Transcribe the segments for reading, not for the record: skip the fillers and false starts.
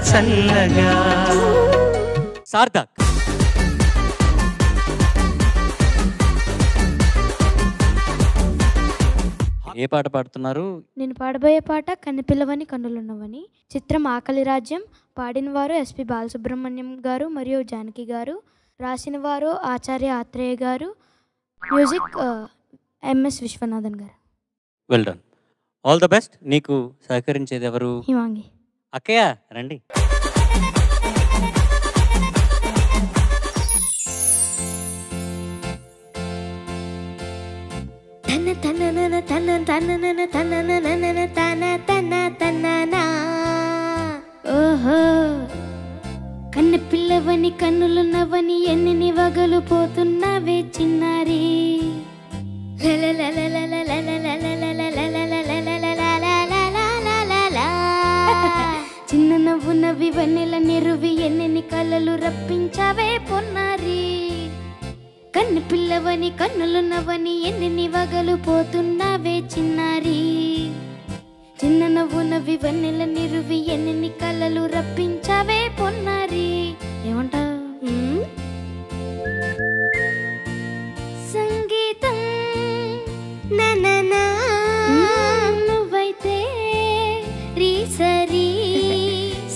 చల్లగా. సార్థక్ ఏ పాట పాడుతున్నారు? నేను పాడబోయే పాట కన్నెపిల్లవని కన్నులున్నవని. చిత్రం ఆకలి రాజ్యం. పాడినవారు ఎస్పి బాలసుబ్రహ్మణ్యం గారు మరియు జానకి గారు. రాసిన వారు ఆచార్య ఆత్రేయ గారు. మ్యూజిక్ ఎంఎస్ విశ్వనాథన్ గారు. Well done, all the best. నీకు సహకరించేది ఎవరు? హిమాంగి. అక్కయ్య రండి. ఓహో కన్నె పిల్లవని కన్నులున్నవని ఎన్ని వగలు పోతున్నవే చిన్నారి. చిన్న నవ్వునవి వన్నెల నిరువి ఎన్ని కళ్ళలు రప్పించావే పొన్నారి. కన్ను పిల్లవని కన్నులున్నవని ఎన్ని వగలు పోతున్నవే చిన్నారి. చిన్న నవ్వునవి వన్నెల నిరువి ఎన్ని కళ్ళలు రప్పించావే పొన్నారి. ఏమంటా? సంగీతం నువ్వైతే రీసరి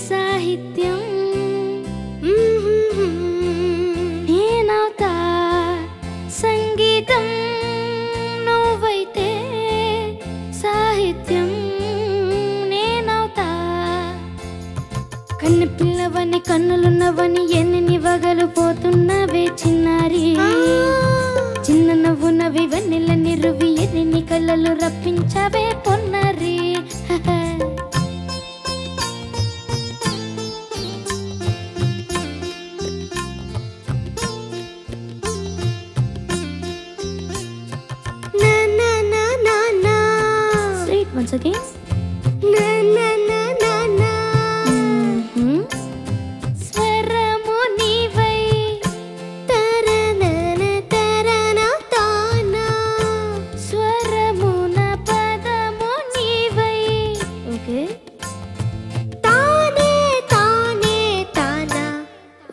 సాహిత్యం నేనవుతా. సంగీతం నువ్వైతే సాహిత్యం నేనవుతా. కన్ను పిల్లవని కన్నులున్నవని ఎన్ని వగలు పోతున్నవే చిన్నారి. చిన్న నవ్వునవి వన్నెల నిరువి ఎన్ని కళ్ళలు రప్పించవే పొన్నారి. Sweet once again. స్వరము నీవై స్వరమున పదము నీవై. ఓకే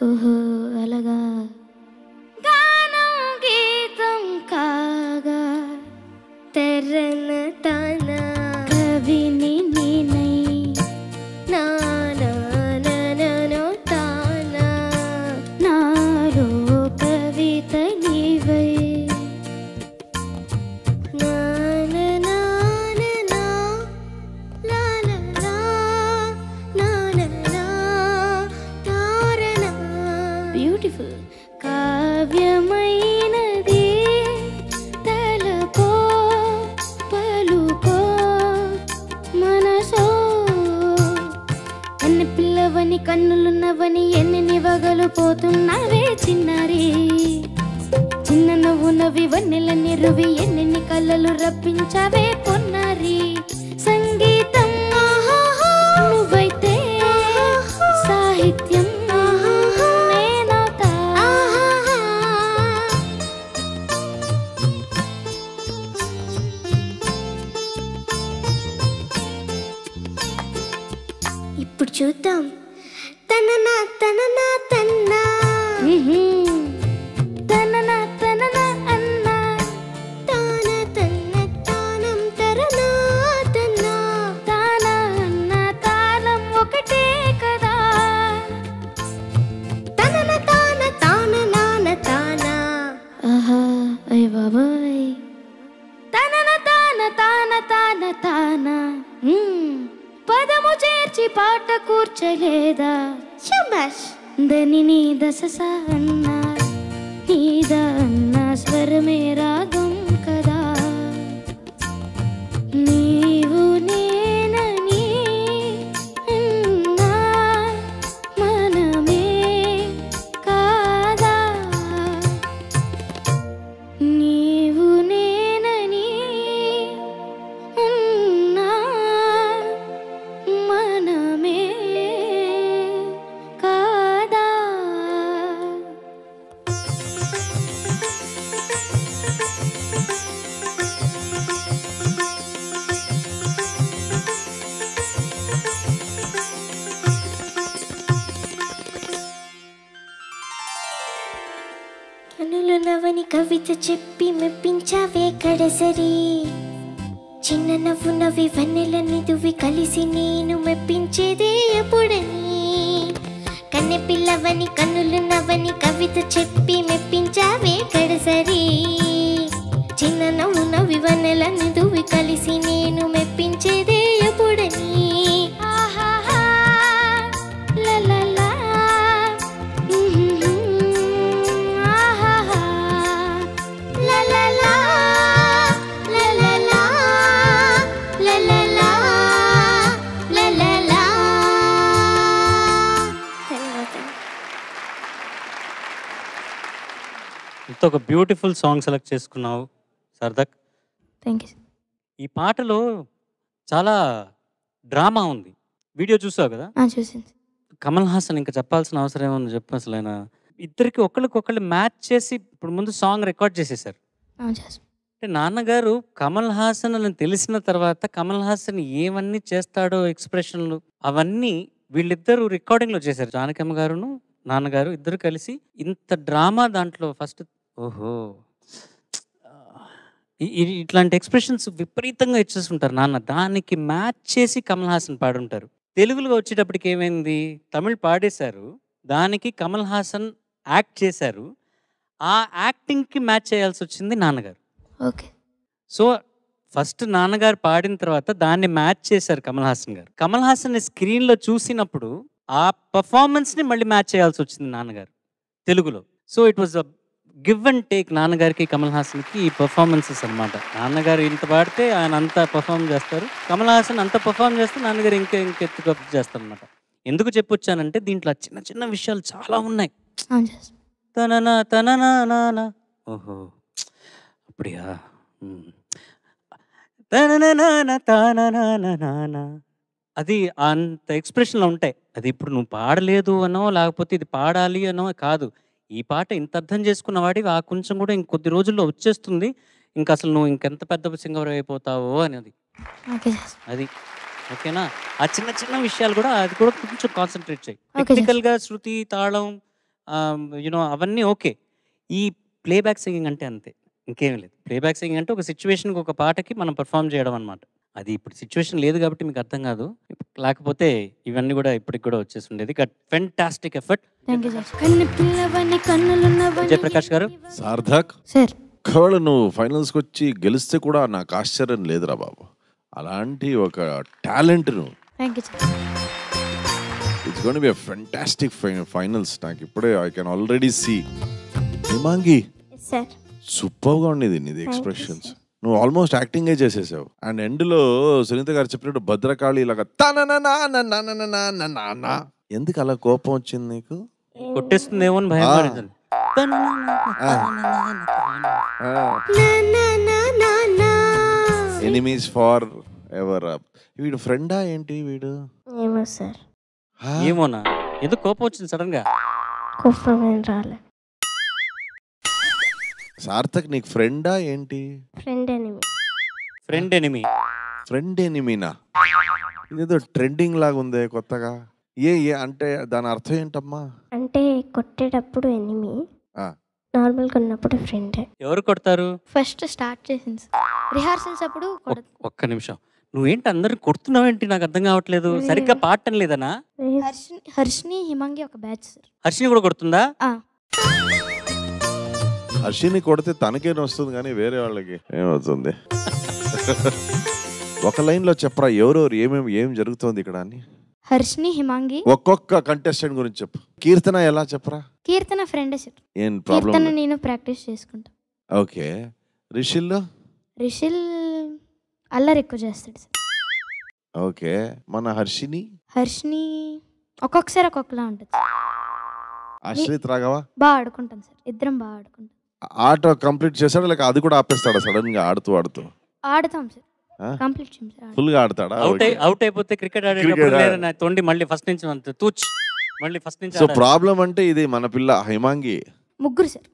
ఓహో అలాగా. గానం గీతం కాగా తెరన తాన కవిని నేనై నాలో కవిత నీవై. బ్యూటిఫుల్. కావ్యమైనది తలపో పలుకో మనసో. కన్ను పిల్లవని కన్నులున్నవని ఎన్ని వగలు పోతున్నవే చిన్నారి. చిన్న నవ్వునవి వన్నెల నిరువి ఎన్ని కళ్ళలు రప్పించవే పొన్నారి. సంగీతం నువ్వైతే సాహిత్యం నేనవుతా. ఇప్పుడు చూద్దాం. తననా తననా తన్నా తననా తననా అన్నా తాన తన్న తానం తరనా తన్నా తానా అన్న తాళం ఒకటే కదా. తనన తాన తాన నాన తానా. ఆహా అయ్య బాబాయ్. తనన తాన తాన తాన తానా. పదము చేర్చి పాట కూర్చలేదా. శభాష్. దని నీ దశ అన్నా నీద అన్నా స్వరమే రాగం కదా. నీవు నేనని అన్నా మనమే కాదా. నీవు నేనని అన్నా మనమే కాదా. కన్నులు నవని కవిత చెప్పి మెప్పించావే కడసరి చిన్న నవ్వు నవ్వి వన్నెల నిదువి కలిసి నేను మెప్పించేదే ఎప్పుడని కన్నె పిల్లవని కన్నులు నవ్వని కవిత చెప్పి మెప్పించావే కడసరి చిన్న నవ్వు నవ్వి వన్నెల నిదువి కలిసి నేను మెప్పించేదే ఎప్పుడని ఆహాహా లలలా ఆహాహా లలలా లలలా లలలా లలలా. ధన్యవాదాలు. ఇంత ఒక బ్యూటిఫుల్ సాంగ్ సెలెక్ట్ చేసుకున్నావు సార్థక్. Thank you. ఈ పాటలో చాలా డ్రామా ఉంది. వీడియో చూసావు కదా? చూసింది. కమల్ హాసన్ ఇంకా చెప్పాల్సిన అవసరం ఏముంది చెప్పు. అసలు ఆయన ఇద్దరికి ఒకళ్ళకొకళ్ళు మ్యాచ్ చేసి ఇప్పుడు ముందు సాంగ్ రికార్డ్ చేసేసారు. అంటే నాన్నగారు కమల్ హాసన్ అని తెలిసిన తర్వాత కమల్ హాసన్ ఏమన్నీ చేస్తాడో ఎక్స్ప్రెషన్లు అవన్నీ వీళ్ళిద్దరూ రికార్డింగ్లో చేశారు. జానకమ్మ గారును నాన్నగారు ఇద్దరు కలిసి ఇంత డ్రామా దాంట్లో ఫస్ట్ ఓహో ఇట్లాంటి ఎక్స్ప్రెషన్స్ విపరీతంగా ఇచ్చేస్తుంటారు నాన్న. దానికి మ్యాచ్ చేసి కమల్ హాసన్ పాడుంటారు. తెలుగులో వచ్చేటప్పటికి ఏమైంది, తమిళ్ పాడేశారు, దానికి కమల్ హాసన్ యాక్ట్ చేశారు. ఆ యాక్టింగ్కి మ్యాచ్ చేయాల్సి వచ్చింది నాన్నగారు. ఓకే. సో ఫస్ట్ నాన్నగారు పాడిన తర్వాత దాన్ని మ్యాచ్ చేశారు కమల్ హాసన్ గారు. కమల్ హాసన్ స్క్రీన్లో చూసినప్పుడు ఆ పర్ఫార్మెన్స్ని మళ్ళీ మ్యాచ్ చేయాల్సి వచ్చింది నాన్నగారు తెలుగులో. So it was a give and take నాన్నగారికి కమల్ హాసన్కి ఈ పర్ఫార్మెన్సెస్ అనమాట. నాన్నగారు ఇంత పాడితే ఆయన అంతా పర్ఫామ్ చేస్తారు, కమల్ హాసన్ అంత పర్ఫామ్ చేస్తే నాన్నగారు ఇంకెత్తుగా చేస్తారు అనమాట. ఎందుకు చెప్పొచ్చానంటే దీంట్లో చిన్న చిన్న విషయాలు చాలా ఉన్నాయి. తననా తననా నానా ఓహో అప్పుడియా తననా తానా అది అంత ఎక్స్ప్రెషన్లో ఉంటాయి. అది ఇప్పుడు నువ్వు పాడలేదు అనో లేకపోతే ఇది పాడాలి అనో కాదు. ఈ పాట ఇంత అర్థం చేసుకున్న వాడివి ఆ కొంచెం కూడా ఇంకొద్ది రోజుల్లో వచ్చేస్తుంది. ఇంకా అసలు నువ్వు ఇంకెంత పెద్ద సింగర్ అయిపోతావో అనేది అది. ఓకేనా? ఆ చిన్న చిన్న విషయాలు కూడా అది కూడా కొంచెం కాన్సన్ట్రేట్ చేయి. టెక్నికల్గా శృతి తాళం యూనో అవన్నీ ఓకే. ఈ ప్లేబ్యాక్ సింగింగ్ అంటే అంతే, ఇంకేం లేదు. ప్లేబ్యాక్ సింగింగ్ అంటే ఒక సిచ్యువేషన్కి ఒక పాటకి మనం పర్ఫామ్ చేయడం అనమాట. అది ఇప్పుడు సిచ్యువేషన్ లేదు కాబట్టి మీకు అర్థం కాదు. లేకపోతే ఇవన్నీ కూడా ఇప్పటికి కూడా వచ్చేసి ఉండేది. Fantastic effort. జయప్రకాష్ గారు. సార్థక్ సార్, ఒకవేళ నువ్వు ఫైనల్స్కి వచ్చి గెలిస్తే కూడా నాకు ఆశ్చర్యం లేదురా బాబు. అలాంటి ఒక టాలెంట్ నువ్వు. It's gonna be a fantastic finals. నాకు ఇప్పుడే I can already see. Himangi sir సూపర్గా ఉండేది నీది ఎక్స్ప్రెషన్స్. నువ్వు ఆల్మోస్ట్ యాక్టింగే చేసేసావు. అండ్ ఎండ్లో సునీత గారు చెప్పినట్టు భద్రకాళి ఇలాగా ఎందుకు అలా కోపం వచ్చింది నీకు? కొట్టేస్తుందేమో అని భయం పడింది. Enemies far ever. వీడు ఫ్రెండా ఏంటి వీడు? ఏమో సార్. ఏమోనా? ఎందుకు కోపం వచ్చింది సడన్ గా? కోపం ఏం రాలే. సార్థక్ నీకు ఫ్రెండా ఏంటి? Friend enemy. Friend enemy. Friend ఎనిమీనా? ఇదేదో ట్రెండింగ్ లాగా ఉంది కొత్తగా. ఏ అంటే దాని అర్థం ఏంటమ్మా? అంటే కొట్టేటప్పుడు ఎనిమీ, నార్మల్గా ఉన్నప్పుడు ఫ్రెండ్. ఎవరు కొడతారు? ఫస్ట్ స్టార్ట్ చేసింది రిహార్సల్స్ అప్పుడు. ఒక్క నిమిషం, నువ్వేంటి అందరు కొడుతున్నావేంటి? నాకు అర్థం కావట్లేదు. సరిగ్గా పాడటం లేదనా? హర్షిని హిమంగి ఒక బ్యాచ్ సార్. హర్షిని కూడా కొడుతుందా? హర్షిని కొడితే తనకేం వస్తుంది కానీ వేరే వాళ్ళకి ఏమవుతుంది? ఒక లైన్ లో చెప్పరా ఎవరెవరు ఏం జరుగుతుంది ఇక్కడ అని. హర్షిని హిమంగి. ఒక్కొక్క కంటెస్టెంట్ గురించి చెప్పు. కీర్తన ఎలా చెప్పరా? కీర్తన ఫ్రెండ్ సార్. ఏం ప్రాబ్లం? నేను ప్రాక్టీస్ చేసుకుంటా. ఓకే. రిషిల్ అల్లరి ఎక్కువ చేస్తాడు సార్. ఓకే. మన హర్షిని ఒక్కొక్కసారి ఒక్కొక్కలా ఉంటుంది. ఆశ్రిత్ రాఘవ బాగా ఆడుకుంటాం సార్. ఇద్దరం బాగా ఆడుకుంటాం. ఆట కంప్లీట్ చేస్తాడా లేక అది కూడా ఆపేస్తాడా సడన్ గా? ఆడతాం సార్. కంప్లీట్ చేయం సార్. ఫుల్ గా ఆడతాడా? అవుట్ అయిపోతే క్రికెట్ ఆడేటప్పుడు తొండి మళ్ళీ ఫస్ట్ నుంచి మళ్ళీ ఫస్ట్ నుంచి. సో ప్రాబ్లం అంటే ఇది మన పిల్ల హిమాంగి. ముగ్గురు సార్.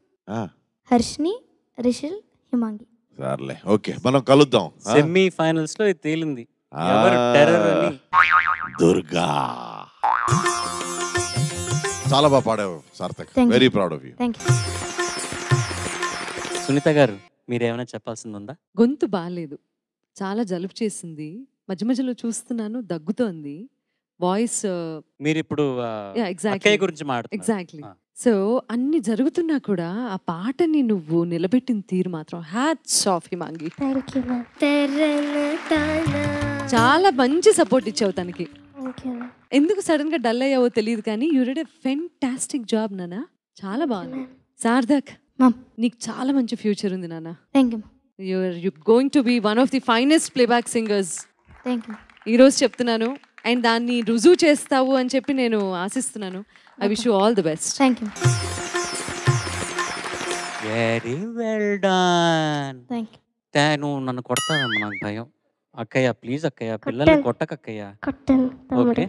హర్షిని, రిషిల్, హిమాంగి. సర్లే ఓకే, మనం కలుద్దాం. సెమీ ఫైనల్స్ లో ఇది తేలింది ఎవరు టెర్రర్ అని. దుర్గా చాలా బాగా పాడావు Sarthak. Very proud of you. Thank you. Sunitha గారు మీరేమైనా చెప్పాల్సింది ఉందా? గొంతు బాలేదు, చాలా జలుబు చేసింది, మధ్య మధ్యలో చూస్తున్నాను దగ్గుతోంది, వాయిస్ మీరు ఇప్పుడు ఎగ్జాక్ట్లీ అక్కయ్య గురించి మాట్లాడుతున్నారు. ఎగ్జాక్ట్లీ. ఆ. సో అన్ని జరుగుతున్నా కూడా ఆ పాటని నువ్వు నిలబెట్టిన తీరు మాత్రం hats off Himangi. Thank you ma'am. చాలా మంచి సపోర్ట్ ఇచ్చావు తనకి. Thank you ma'am. ఎందుకు సడన్ గా డల్ అయ్యావో తెలియదు కానీ you did a fantastic job నాన్న, చాలా బాగుంది. సార్థక్ మ్యామ్. నీకు చాలా మంచి ఫ్యూచర్ ఉంది నాన్న. Thank you you going to be one of the finest playback singers thank you. ఈరోజు చెప్తున్నాను, అండ్ దాన్ని రుజువు చేస్తావు అని చెప్పి నేను ఆశిస్తున్నాను. I wish you all the best. Thank you. Very well done. Thank you. నువ్వు నన్ను కొడతావేమో నాకు భయం. అక్కయ్య ప్లీజ్ అక్కయ్య, పిల్లల్ని కొట్టకక్కయ్య. కొట్టాను తమ్ముడు. ఓకే